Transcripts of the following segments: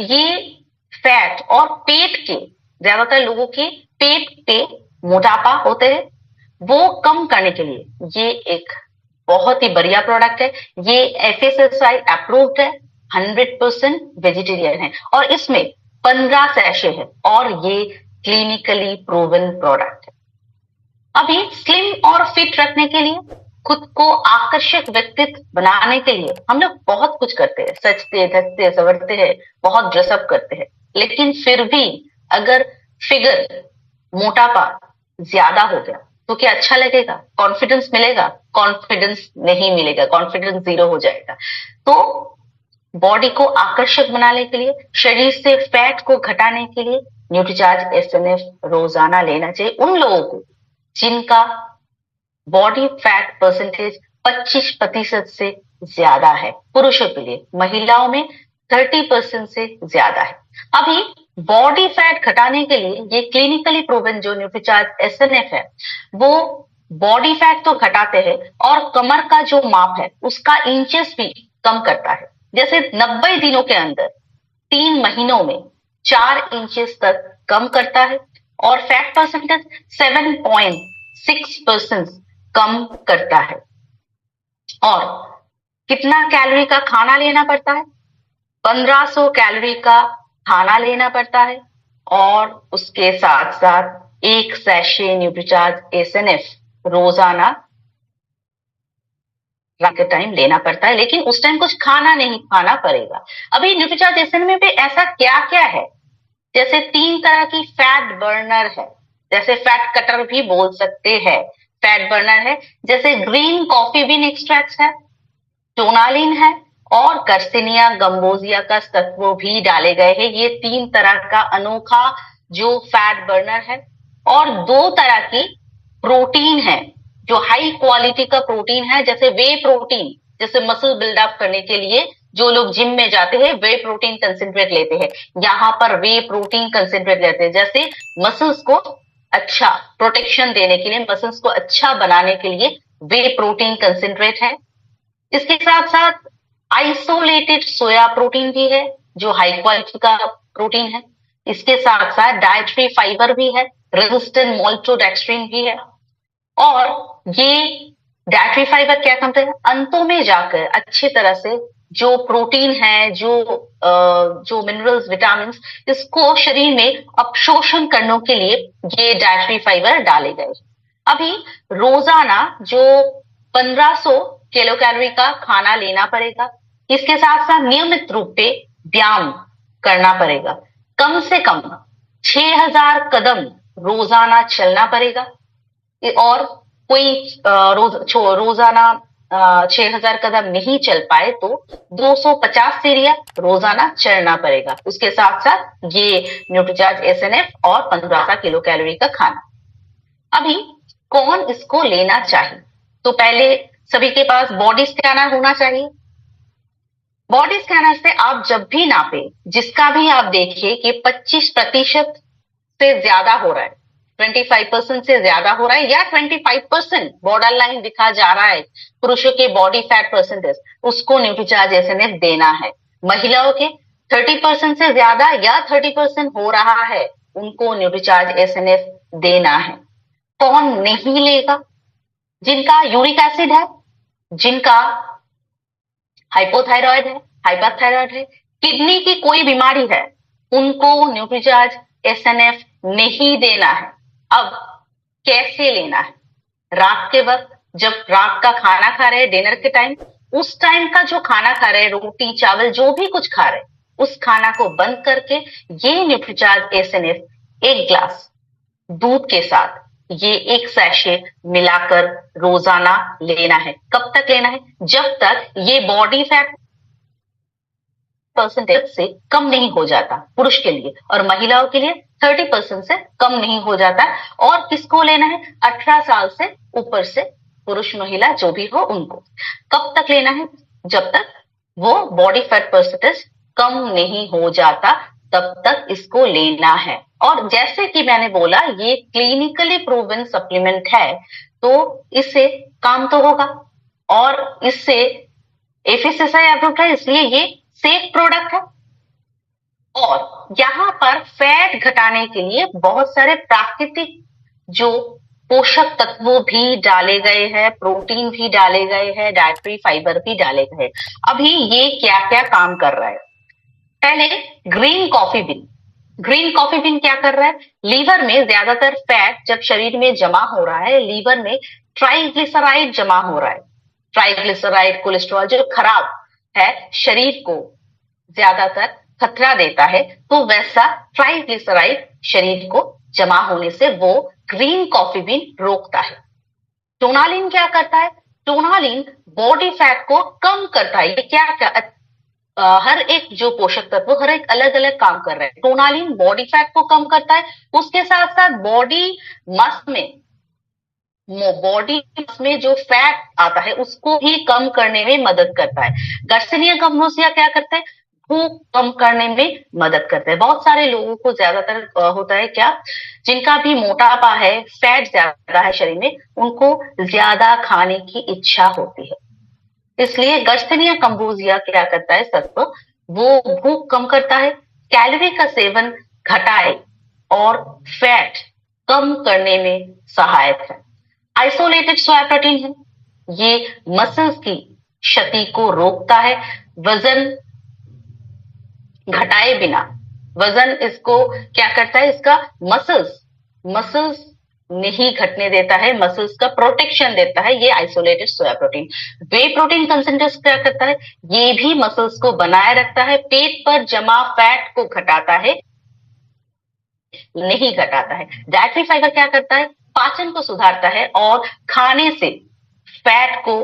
ये फैट और पेट के, ज्यादातर लोगों के पेट पे मोटापा होते हैं, वो कम करने के लिए ये एक बहुत ही बढ़िया प्रोडक्ट है। ये एफएसएसआई अप्रूव्ड है, 100% वेजिटेरियन है और इसमें 15 सैशे है और ये क्लिनिकली प्रूवन प्रोडक्ट है। अभी स्लिम और फिट रखने के लिए, खुद को आकर्षक व्यक्तित्व बनाने के लिए हम लोग बहुत कुछ करते हैं, सजते धजते संवरते हैं, बहुत ड्रेसअप करते हैं, लेकिन फिर भी अगर फिगर, मोटापा ज्यादा हो गया तो क्या अच्छा लगेगा? कॉन्फिडेंस मिलेगा? कॉन्फिडेंस नहीं मिलेगा, कॉन्फिडेंस जीरो हो जाएगा। तो बॉडी को आकर्षक बनाने के लिए, शरीर से फैट को घटाने के लिए न्यूट्रीचार्ज एसएनएफ रोजाना लेना चाहिए उन लोगों को जिनका बॉडी फैट परसेंटेज 25% से ज्यादा है। पुरुषों के लिए, महिलाओं में 30% से ज्यादा है। अभी बॉडी फैट घटाने के लिए ये क्लिनिकली प्रूवन जो न्यूट्रीचार्ज एसएनएफ है, वो बॉडी फैट तो घटाते हैं और कमर का जो माप है उसका इंचेस भी कम करता है। जैसे 90 दिनों के अंदर 3 महीनों में 4 इंचेस तक कम करता है और फैट परसेंटेज 7.6% कम करता है। और कितना कैलोरी का खाना लेना पड़ता है? 1500 कैलोरी का खाना लेना पड़ता है और उसके साथ साथ एक सैशे न्यूट्रीचार्ज एसएनएफ रोजाना रात के टाइम लेना पड़ता है, लेकिन उस टाइम कुछ खाना नहीं खाना पड़ेगा। अभी न्यूट्रीचार्ज एसएनएफ में ऐसा क्या क्या है? जैसे 3 तरह की फैट बर्नर है, जैसे फैट कटर भी बोल सकते हैं, फैट बर्नर है। जैसे ग्रीन कॉफी बीन एक्सट्रैक्ट है, टोनालिन है और कर्सिनिया गंबोजिया का तत्व भी डाले गए हैं। ये 3 तरह का अनोखा जो फैट बर्नर है। और 2 तरह की प्रोटीन है जो हाई क्वालिटी का प्रोटीन है, जैसे वे प्रोटीन, जैसे मसल बिल्डअप करने के लिए जो लोग जिम में जाते हैं वे प्रोटीन कंसेंट्रेट लेते हैं, यहाँ पर वे प्रोटीन कंसेंट्रेट लेते हैं। जैसे मसल्स को अच्छा प्रोटेक्शन देने के लिए, मसल्स को अच्छा बनाने के लिए वे प्रोटीन कंसेंट्रेट है। इसके साथ साथ आइसोलेटेड सोया प्रोटीन भी है जो हाई क्वालिटी का प्रोटीन है। इसके साथ साथ डाइटरी फाइबर भी है, रेजिस्टेंट मोल्टोडेक्स्ट्रिन भी है। और ये डाइटरी फाइबर क्या करते हैं? अंतों में जाकर अच्छी तरह से जो प्रोटीन है, जो मिनरल्स, विटामिन, इसको शरीर में अवशोषण करने के लिए ये डाइटरी फाइबर डाले गए। अभी रोजाना जो 1500 किलो कैलोरी का खाना लेना पड़ेगा। इसके साथ साथ नियमित रूप से व्यायाम करना पड़ेगा, कम से कम 6000 कदम रोजाना चलना पड़ेगा। और कोई रोजाना 6000 कदम नहीं चल पाए तो 250 सीढ़ियां रोजाना चढ़ना पड़ेगा। उसके साथ साथ ये न्यूट्रीचार्ज एसएनएफ और 1500 किलो कैलोरी का खाना। अभी कौन इसको लेना चाहिए? तो पहले सभी के पास बॉडी स्कैनर होना चाहिए। बॉडी स्कैनर से आप जब भी नापे, जिसका भी आप देखिए कि 25% से ज्यादा हो रहा है, 25% से ज्यादा हो रहा है या 25% बॉर्डर लाइन दिखा जा रहा है पुरुषों के बॉडी फैट परसेंटेज, उसको न्यूट्रीचार्ज एसएनएफ देना है। महिलाओं के 30% से ज्यादा या 30% हो रहा है, उनको न्यूट्रीचार्ज एसएनएफ देना है। कौन नहीं लेगा? जिनका यूरिक एसिड है, जिनका हाइपोथायरॉयड है, हाइपरथायरॉयड है, किडनी की कोई बीमारी है, उनको न्यूट्रीचार्ज एसएनएफ नहीं देना है। अब कैसे लेना है? रात के वक्त, जब रात का खाना खा रहे हैं, डिनर के टाइम, उस टाइम का जो खाना खा रहे हैं, रोटी चावल जो भी कुछ खा रहे हैं, उस खाना को बंद करके ये न्यूट्रीचार्ज एसएनएफ 1 ग्लास दूध के साथ ये 1 सैशे मिलाकर रोजाना लेना है। कब तक लेना है? जब तक ये बॉडी फैट परसेंटेज से कम नहीं हो जाता पुरुष के लिए, और महिलाओं के लिए 30% से कम नहीं हो जाता। और किसको लेना है? 18 साल से ऊपर से पुरुष महिला जो भी हो उनको। कब तक लेना है? जब तक वो बॉडी फैट परसेंटेज कम नहीं हो जाता तब तक इसको लेना है। और जैसे कि मैंने बोला ये क्लिनिकली प्रूवन सप्लीमेंट है, तो इससे काम तो होगा और इससे एफएसएसआई अप्रूव्ड है, इसलिए ये सेफ प्रोडक्ट है। यहाँ पर फैट घटाने के लिए बहुत सारे प्राकृतिक जो पोषक तत्व भी डाले गए हैं, प्रोटीन भी डाले गए हैं, डाइटरी फाइबर भी डाले गए। अभी ये क्या क्या काम कर रहा है? पहले green coffee bean. Green coffee bean क्या कर रहा है? लीवर में ज्यादातर फैट जब शरीर में जमा हो रहा है, लीवर में ट्राइग्लिसराइड जमा हो रहा है। ट्राइग्लिसराइड कोलेस्ट्रॉल जो खराब है, शरीर को ज्यादातर खतरा देता है, तो वैसा ट्राइग्लिसराइड शरीर को जमा होने से वो ग्रीन कॉफी बीन रोकता है। टोनालिन क्या करता है? टोनालिन बॉडी फैट को कम करता है। ये क्या हर एक जो पोषक तत्व हर एक अलग अलग काम कर रहे हैं। टोनालिन बॉडी फैट को कम करता है, उसके साथ साथ बॉडी में जो फैट आता है उसको भी कम करने में मदद करता है। गर्सिनिया कैम्बोसिया क्या करता है? भूख कम करने में मदद करता है। बहुत सारे लोगों को ज्यादातर होता है क्या, जिनका भी मोटापा है, फैट ज्यादा है शरीर में, उनको ज्यादा खाने की इच्छा होती है। इसलिए गर्सिनिया कैम्बोसिया क्या करता है? सत्व वो भूख कम करता है, कैलोरी का सेवन घटाए और फैट कम करने में सहायक है। आइसोलेटेड सोया प्रोटीन है, ये मसल्स की क्षति को रोकता है। वजन घटाए बिना, वजन इसको क्या करता है? इसका मसल्स नहीं घटने देता है, मसल्स का प्रोटेक्शन देता है ये आइसोलेटेड सोया प्रोटीन। वे प्रोटीन कंसेंट्रेट क्या करता है? ये भी मसल्स को बनाए रखता है, पेट पर जमा फैट को घटाता है, नहीं घटाता है। डाइटरी फाइबर क्या करता है? पाचन को सुधारता है और खाने से फैट को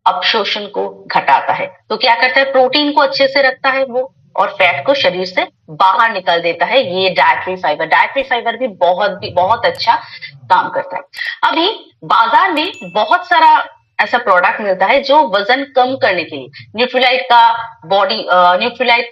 अपशोषण को घटाता है। तो क्या करता है? प्रोटीन को अच्छे से रखता है वो, और फैट को शरीर से बाहर निकल देता है ये डाइटरी फाइबर। डाइटरी फाइबर भी बहुत अच्छा काम करता है। अभी बाजार में बहुत सारा ऐसा प्रोडक्ट मिलता है जो वजन कम करने के लिए, न्यूट्रीलाइट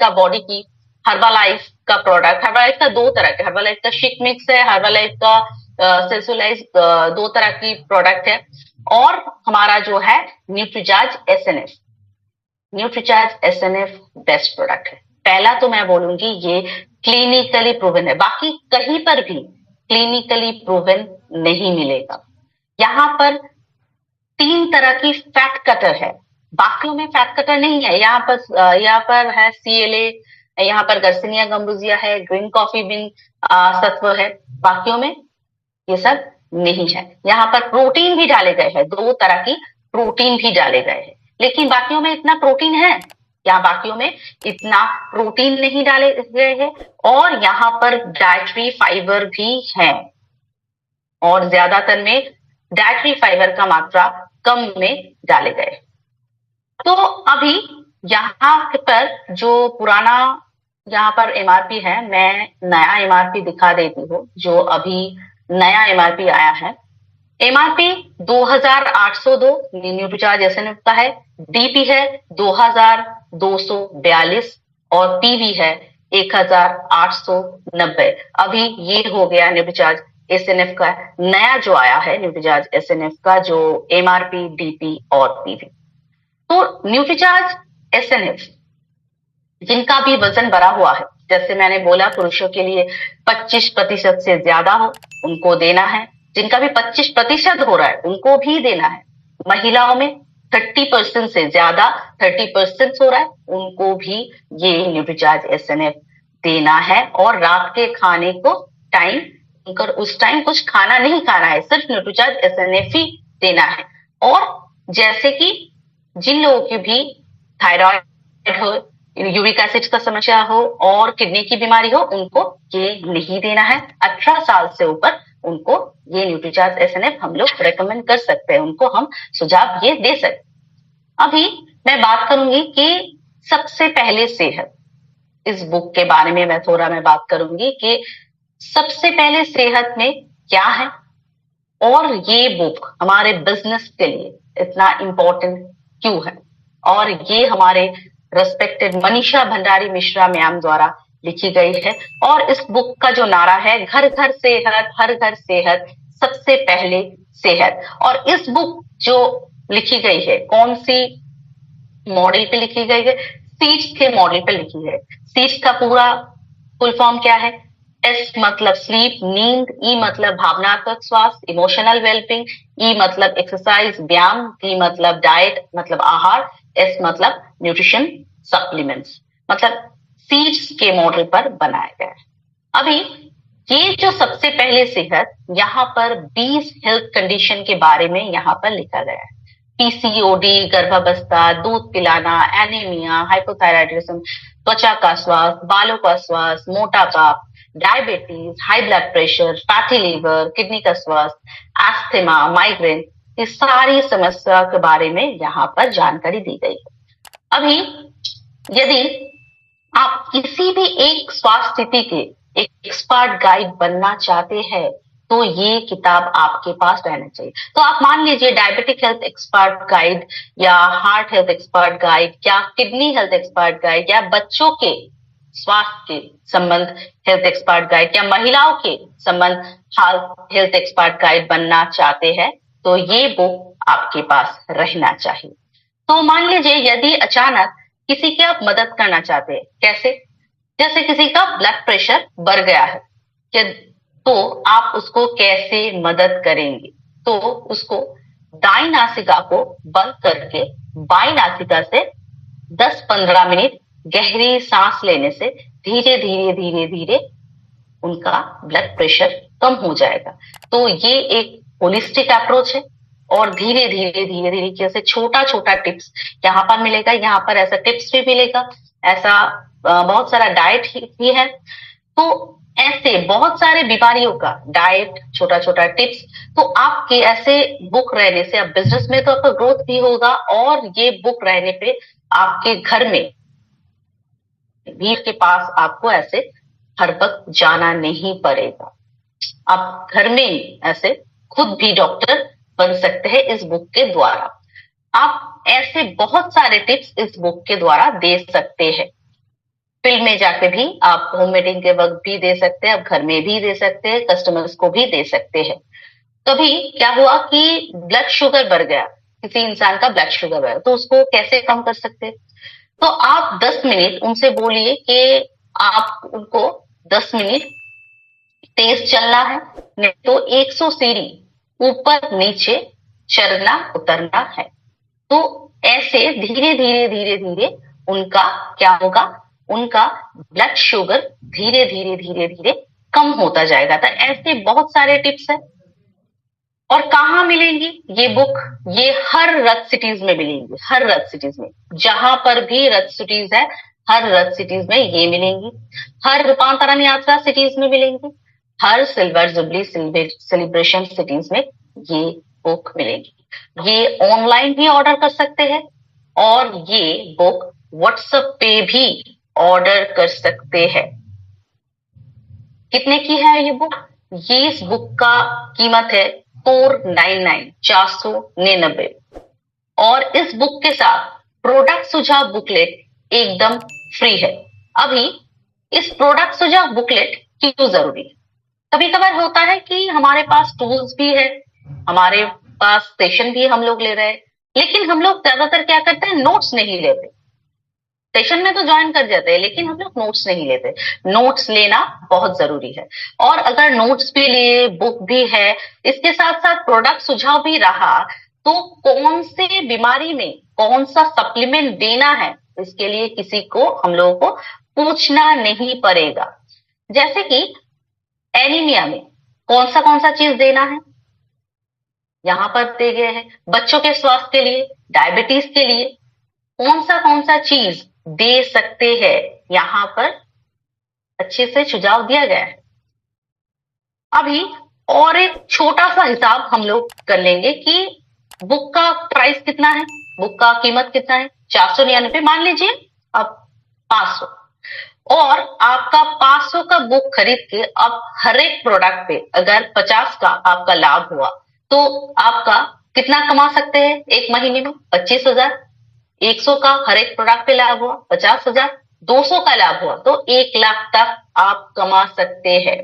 का बॉडी की, हर्बालाइफ का प्रोडक्ट। हर्बालाइफ का दो तरह के, हर्बालाइफ का शिक मिक्स है, हर्बालाइफ का सेल्सोलाइज, दो तरह की प्रोडक्ट है। और हमारा जो है न्यूट्रीचार्ज एसएनएफ बेस्ट प्रोडक्ट है। पहला तो मैं बोलूंगी ये क्लिनिकली प्रूवन है, बाकी कहीं पर भी क्लिनिकली प्रूवन नहीं मिलेगा। यहाँ पर 3 तरह की फैट कटर है, बाकियों में फैट कटर नहीं है। यहाँ पर है CLA, यहाँ पर गर्सिनिया कैम्बोसिया है, ग्रीन कॉफी बीन सत्व है, बाकियों में ये सब नहीं है। यहाँ पर प्रोटीन भी डाले गए हैं, 2 तरह की प्रोटीन भी डाले गए हैं, लेकिन बाकियों में इतना प्रोटीन है? यहाँ बाकियों में इतना प्रोटीन नहीं डाले गए हैं। और यहाँ पर डाइटरी फाइबर भी है, और ज्यादातर में डाइटरी फाइबर का मात्रा कम में डाले गए। तो अभी यहाँ पर जो पुराना यहाँ पर MRP है, मैं नया MRP दिखा देती हूँ जो अभी नया MRP आया है। MRP 2802 न्यूट्रीचार्ज एसएनएफ का है, DP है 2242 और PV है 1890। अभी ये हो गया न्यूट्रीचार्ज एसएनएफ का नया जो आया है, न्यूट्रीचार्ज एसएनएफ का जो MRP, DP और PV। तो न्यूट्रीचार्ज एसएनएफ जिनका भी वजन बढ़ा हुआ है, जैसे मैंने बोला पुरुषों के लिए 25% से ज्यादा हो उनको देना है, जिनका भी 25% हो रहा है उनको भी देना है। महिलाओं में 30% से ज्यादा, 30% हो रहा है, उनको भी ये न्यूट्रीचार्ज एसएनएफ देना है। और रात के खाने को उस टाइम कुछ खाना नहीं खाना है, सिर्फ न्यूट्रीचार्ज एसएनएफ ही देना है। और जैसे कि जिन लोगों की भी थायराइड हो, यूरिक एसिड का समस्या हो और किडनी की बीमारी हो, उनको ये नहीं देना है। 18 साल से ऊपर उनको ये न्यूट्रीचार्ज एसएनएफ हम लोग रेकमेंड कर सकते हैं, उनको हम सुझाव ये दे सकते। अभी मैं बात करूंगी कि सबसे पहले सेहत, इस बुक के बारे में मैं बात करूंगी कि सबसे पहले सेहत में क्या है और ये बुक हमारे बिजनेस के लिए इतना इंपॉर्टेंट क्यों है। और ये हमारे रेस्पेक्टेड मनीषा भंडारी मिश्रा मैम द्वारा लिखी गई है। और इस बुक का जो नारा है, घर घर सेहत, हर घर सेहत, सबसे पहले सेहत। और इस बुक जो लिखी गई है, कौन सी मॉडल पे लिखी गई है? सीड्स के मॉडल पे लिखी है। सीड्स का पूरा फुल फॉर्म क्या है? एस मतलब स्लीप, नींद, ई मतलब भावनात्मक स्वास्थ्य, इमोशनल वेलबींग, ई मतलब एक्सरसाइज, व्यायाम, डी मतलब डाइट मतलब आहार, एस मतलब न्यूट्रिशन सप्लीमेंट्स, मतलब सीड्स के मॉडल पर बनाया गया है। अभी ये जो सबसे पहले सेहत, यहाँ पर 20 हेल्थ कंडीशन के बारे में यहाँ पर लिखा गया है। पीसीओडी, गर्भावस्था, दूध पिलाना, एनीमिया, हाइपोथायराइडिज्म, त्वचा का स्वास्थ्य, बालों का स्वास्थ्य, मोटापा, diabetes, high blood pressure, fatty liver, kidney का स्वास्थ्य, एस्थमा, माइग्रेन, ये सारी समस्या के बारे में यहाँ पर जानकारी दी गई है। अभी यदि आप किसी भी एक स्वास्थ्य स्थिति के एक एक्सपर्ट गाइड बनना चाहते हैं तो ये किताब आपके पास रहना चाहिए। तो आप मान लीजिए डायबिटिक हेल्थ एक्सपर्ट गाइड या हार्ट हेल्थ एक्सपर्ट गाइड या किडनी हेल्थ एक्सपर्ट गाइड या बच्चों के स्वास्थ्य के संबंध हेल्थ एक्सपर्ट गाइड या महिलाओं के संबंध हेल्थ एक्सपर्ट गाइड बनना चाहते हैं तो ये बुक आपके पास रहना चाहिए। तो मान लीजिए यदि अचानक किसी की आप मदद करना चाहते हैं, कैसे? जैसे किसी का ब्लड प्रेशर बढ़ गया है, तो आप उसको कैसे मदद करेंगे? तो उसको दाई नासिका को बंद करके बाई नासिका से 10-15 मिनट गहरी सांस लेने से धीरे धीरे धीरे धीरे उनका ब्लड प्रेशर कम हो जाएगा। तो ये एक होलिस्टिक अप्रोच है और धीरे धीरे धीरे धीरे जैसे छोटा छोटा टिप्स यहाँ पर मिलेगा, यहाँ पर ऐसा टिप्स भी मिलेगा, ऐसा बहुत सारा डाइट भी है। तो ऐसे बहुत सारे बीमारियों का डाइट, छोटा छोटा टिप्स, तो आपके ऐसे बुक रहने से अब बिजनेस में तो आपका ग्रोथ भी होगा और ये बुक रहने पे आपके घर में भीड़ के पास आपको ऐसे हर वक्त जाना नहीं पड़ेगा। आप घर में ऐसे खुद भी डॉक्टर बन सकते हैं इस बुक के द्वारा। आप ऐसे बहुत सारे टिप्स इस बुक के द्वारा दे सकते हैं। फील्ड में जाके भी आप होम मीटिंग के वक्त भी दे सकते हैं, आप घर में भी दे सकते हैं, कस्टमर्स को भी दे सकते हैं। कभी क्या हुआ कि ब्लड शुगर बढ़ गया, किसी इंसान का ब्लड शुगर बढ़ गया, तो उसको कैसे कम कर सकते हैं? तो आप 10 मिनट उनसे बोलिए कि आप उनको 10 मिनट तेज चलना है, नहीं तो 100 सीढ़ी ऊपर नीचे चढ़ना उतरना है। तो ऐसे धीरे धीरे धीरे धीरे उनका क्या होगा, उनका ब्लड शुगर धीरे धीरे धीरे धीरे कम होता जाएगा। तो ऐसे बहुत सारे टिप्स है। और कहाँ मिलेंगी ये बुक? ये हर रथ सिटीज में मिलेंगी, हर रथ सिटीज में, जहां पर भी रथ सिटीज है हर रथ सिटीज में ये मिलेंगी, हर रूपांतरण यात्रा सिटीज में मिलेंगी, हर सिल्वर जुबली सेलिब्रेशन सिटीज में ये बुक मिलेगी। ये ऑनलाइन भी ऑर्डर कर सकते हैं और ये बुक व्हाट्सएप पे भी ऑर्डर कर सकते हैं। कितने की है ये बुक? ये इस बुक का कीमत है 499 499 और इस बुक के साथ प्रोडक्ट सुझाव बुकलेट एकदम फ्री है। अभी इस प्रोडक्ट सुझाव बुकलेट क्यों जरूरी है? कभी कभार होता है कि हमारे पास टूल्स भी है, हमारे पास सेशन भी हम लोग ले रहे हैं, लेकिन हम लोग ज्यादातर क्या करते हैं, नोट्स नहीं लेते। सेशन में तो ज्वाइन कर जाते हैं लेकिन हम लोग नोट्स नहीं लेते। नोट्स लेना बहुत जरूरी है और अगर नोट्स भी लिए, बुक भी है, इसके साथ साथ प्रोडक्ट सुझाव भी रहा, तो कौन से बीमारी में कौन सा सप्लीमेंट देना है इसके लिए किसी को हम लोगों को पूछना नहीं पड़ेगा। जैसे कि एनीमिया में कौन सा चीज देना है यहाँ पर दिए गए हैं। बच्चों के स्वास्थ्य के लिए, डायबिटीज के लिए कौन सा चीज दे सकते हैं, यहाँ पर अच्छे से सुझाव दिया गया है। अभी और एक छोटा सा हिसाब हम लोग कर लेंगे कि बुक का प्राइस कितना है, बुक का कीमत कितना है। 499 मान लीजिए, अब 500, और आपका 500 का बुक खरीद के अब हर एक प्रोडक्ट पे अगर 50 का आपका लाभ हुआ तो आपका कितना कमा सकते हैं एक महीने में? 25,000। 100 का हर एक प्रोडक्ट पे लाभ हुआ 50,000, 200 का लाभ हुआ तो 1,00,000 तक आप कमा सकते हैं।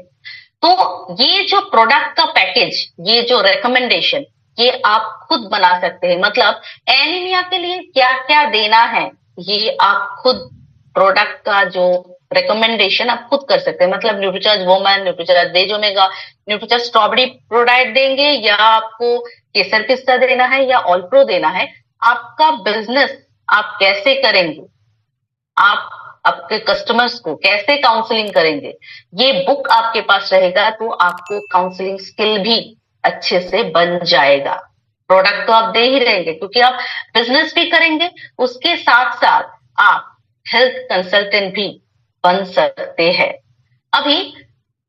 तो ये जो प्रोडक्ट का पैकेज, ये जो रिकमेंडेशन, ये आप खुद बना सकते हैं। मतलब एनीमिया के लिए क्या क्या देना है ये आप खुद प्रोडक्ट का जो रिकमेंडेशन आप खुद कर सकते हैं। मतलब Nutricharge woman, Nutricharge days omega, Nutricharge strawberry ProDiet देंगे, या आपको केसर पिस्ता देना है, या ऑल प्रो देना है। आपका बिजनेस आप कैसे करेंगे, आप आपके कस्टमर्स को कैसे काउंसलिंग करेंगे, ये बुक आपके पास रहेगा तो आपको काउंसलिंग स्किल भी अच्छे से बन जाएगा। प्रोडक्ट तो आप दे ही रहेंगे क्योंकि आप बिजनेस भी करेंगे, उसके साथ साथ आप हेल्थ कंसल्टेंट भी बन सकते हैं। अभी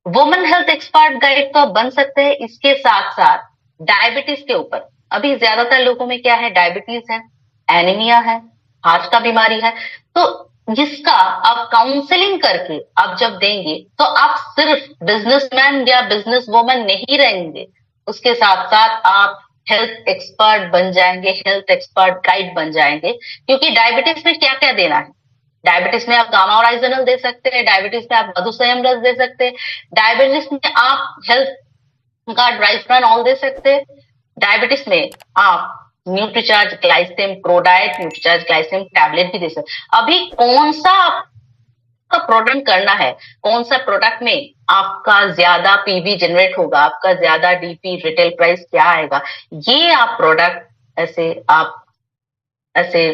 वुमेन हेल्थ एक्सपर्ट गाइड तो आप बन सकते हैं, इसके साथ साथ डायबिटीज के ऊपर, अभी ज्यादातर लोगों में क्या है, डायबिटीज है, एनीमिया है, हार्ट का बीमारी है, तो जिसका आप काउंसलिंग करके आप जब देंगे तो आप सिर्फ बिजनेसमैन या बिजनेस वुमन नहीं रहेंगे, उसके साथ साथ आप हेल्थ एक्सपर्ट बन जाएंगे, हेल्थ एक्सपर्ट गाइड बन जाएंगे। क्योंकि डायबिटीज में क्या क्या देना है, डायबिटीज में आप गामा ओराइजनल दे सकते हैं, डायबिटीज में आप मधुसंयम रस दे सकते हैं, डायबिटीज में आप हेल्थ का ड्राइफ्रन ऑल दे सकते हैं, डायबिटीज में आप न्यूट्रीचार्ज ग्लाइसिम प्रोडाइट, न्यूट्रीचार्ज ग्लाइसिम टैबलेट भी दे सकते हैं। अभी कौन सा आपका प्रोडक्ट करना है, कौन सा प्रोडक्ट में आपका ज्यादा पीवी जनरेट होगा, आपका ज्यादा डीपी रिटेल प्राइस क्या आएगा, ये आप प्रोडक्ट ऐसे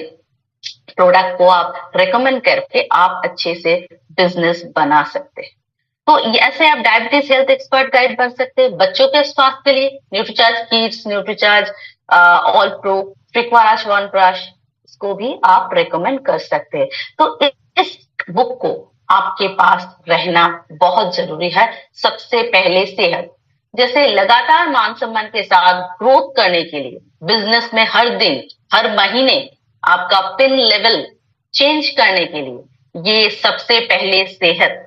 प्रोडक्ट को आप रेकमेंड करके आप अच्छे से बिजनेस बना सकते हैं। तो ऐसे आप डायबिटीज हेल्थ एक्सपर्ट गाइड बन सकते हैं। बच्चों के स्वास्थ्य के लिए Nutricharge kids, Nutricharge all pro, फ्रिक्वाराश वनप्राश, इसको भी आप रेकमेंड कर सकते हैं। तो इस बुक को आपके पास रहना बहुत जरूरी है। सबसे पहले सेहत, जैसे लगातार मान सम्मान के साथ ग्रोथ करने के लिए बिजनेस में हर दिन हर महीने आपका पिन लेवल चेंज करने के लिए ये सबसे पहले सेहत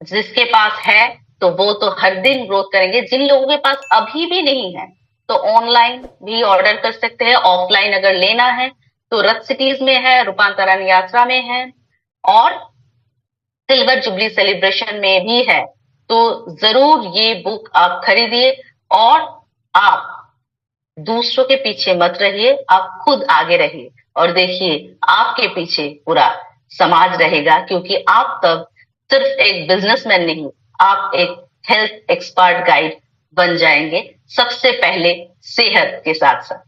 जिसके पास है तो वो तो हर दिन ग्रोथ करेंगे। जिन लोगों के पास अभी भी नहीं है तो ऑनलाइन भी ऑर्डर कर सकते हैं, ऑफलाइन अगर लेना है तो रथ सिटीज में है, रूपांतरण यात्रा में है, और सिल्वर जुबली सेलिब्रेशन में भी है। तो जरूर ये बुक आप खरीदिए और आप दूसरों के पीछे मत रहिए, आप खुद आगे रहिए और देखिए आपके पीछे पूरा समाज रहेगा, क्योंकि आप तब सिर्फ एक बिजनेसमैन नहीं, आप एक हेल्थ एक्सपर्ट गाइड बन जाएंगे, सबसे पहले सेहत के साथ साथ।